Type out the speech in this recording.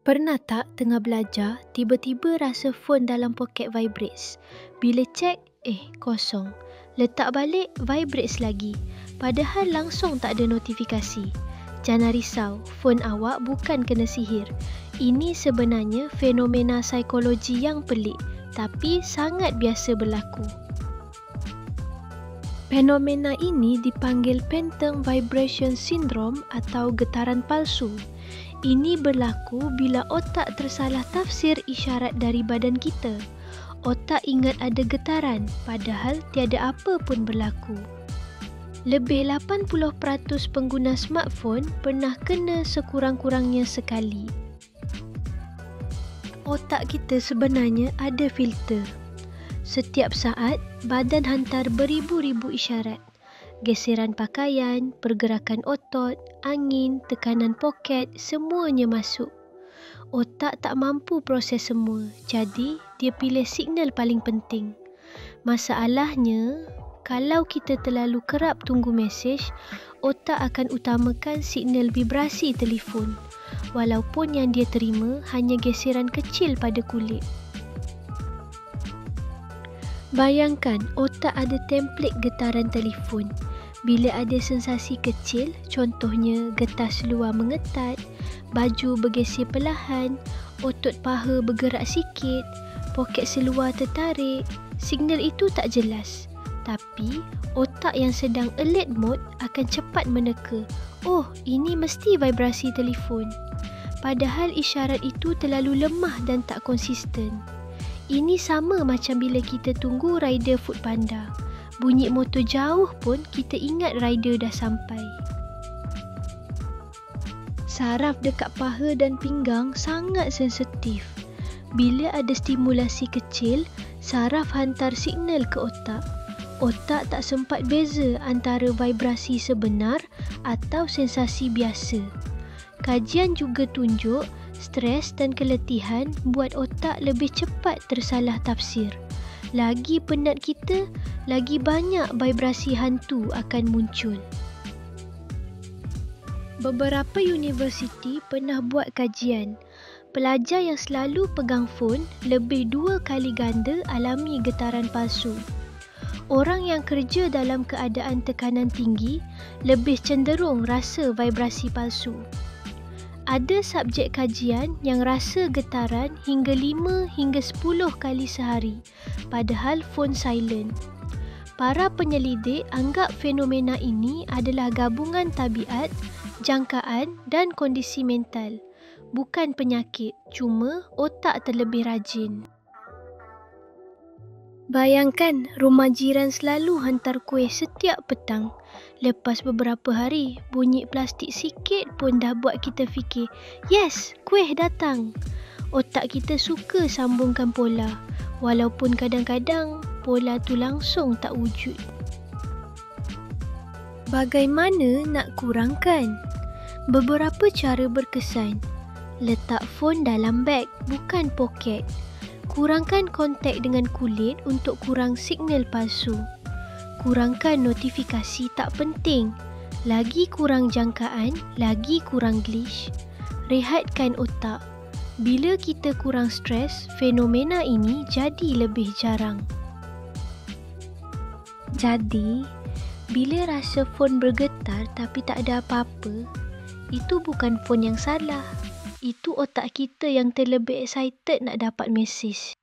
Pernah tak tengah belajar, tiba-tiba rasa phone dalam poket vibrates? Bila cek, kosong. Letak balik, vibrates lagi. Padahal langsung tak ada notifikasi. Jangan risau, phone awak bukan kena sihir. Ini sebenarnya fenomena psikologi yang pelik, tapi sangat biasa berlaku. Fenomena ini dipanggil phantom vibration syndrome atau getaran palsu. Ini berlaku bila otak tersalah tafsir isyarat dari badan kita. Otak ingat ada getaran, padahal tiada apa pun berlaku. Lebih 80% pengguna smartphone pernah kena sekurang-kurangnya sekali. Otak kita sebenarnya ada filter. Setiap saat, badan hantar beribu-ribu isyarat. Geseran pakaian, pergerakan otot, angin, tekanan poket, semuanya masuk. Otak tak mampu proses semua, jadi dia pilih signal paling penting. Masalahnya, kalau kita terlalu kerap tunggu mesej, otak akan utamakan signal vibrasi telefon, walaupun yang dia terima hanya geseran kecil pada kulit. Bayangkan otak ada template getaran telefon. Bila ada sensasi kecil, contohnya getah seluar mengetat, baju bergeser perlahan, otot paha bergerak sikit, poket seluar tertarik, signal itu tak jelas. Tapi, otak yang sedang alert mode akan cepat meneka, oh, ini mesti vibrasi telefon. Padahal isyarat itu terlalu lemah dan tak konsisten. Ini sama macam bila kita tunggu rider Foodpanda. Bunyi motor jauh pun kita ingat rider dah sampai. Saraf dekat paha dan pinggang sangat sensitif. Bila ada stimulasi kecil, saraf hantar signal ke otak. Otak tak sempat beza antara vibrasi sebenar atau sensasi biasa. Kajian juga tunjuk stres dan keletihan buat otak lebih cepat tersalah tafsir. Lagi penat kita, lagi banyak vibrasi hantu akan muncul. Beberapa universiti pernah buat kajian. Pelajar yang selalu pegang phone lebih 2 kali ganda alami getaran palsu. Orang yang kerja dalam keadaan tekanan tinggi lebih cenderung rasa vibrasi palsu. Ada subjek kajian yang rasa getaran hingga 5 hingga 10 kali sehari, padahal phone silent. Para penyelidik anggap fenomena ini adalah gabungan tabiat, jangkaan dan kondisi mental. Bukan penyakit, cuma otak terlebih rajin. Bayangkan rumah jiran selalu hantar kuih setiap petang. Lepas beberapa hari, bunyi plastik sikit pun dah buat kita fikir, yes, kuih datang. Otak kita suka sambungkan pola, walaupun kadang-kadang pola tu langsung tak wujud. Bagaimana nak kurangkan? Beberapa cara berkesan. Letak phone dalam beg, bukan poket. Kurangkan kontak dengan kulit untuk kurang signal palsu. Kurangkan notifikasi tak penting. Lagi kurang jangkaan, lagi kurang glitch. Rehatkan otak. Bila kita kurang stres, fenomena ini jadi lebih jarang. Jadi, bila rasa phone bergetar tapi tak ada apa-apa, itu bukan phone yang salah. Itu otak kita yang terlebih excited nak dapat mesej.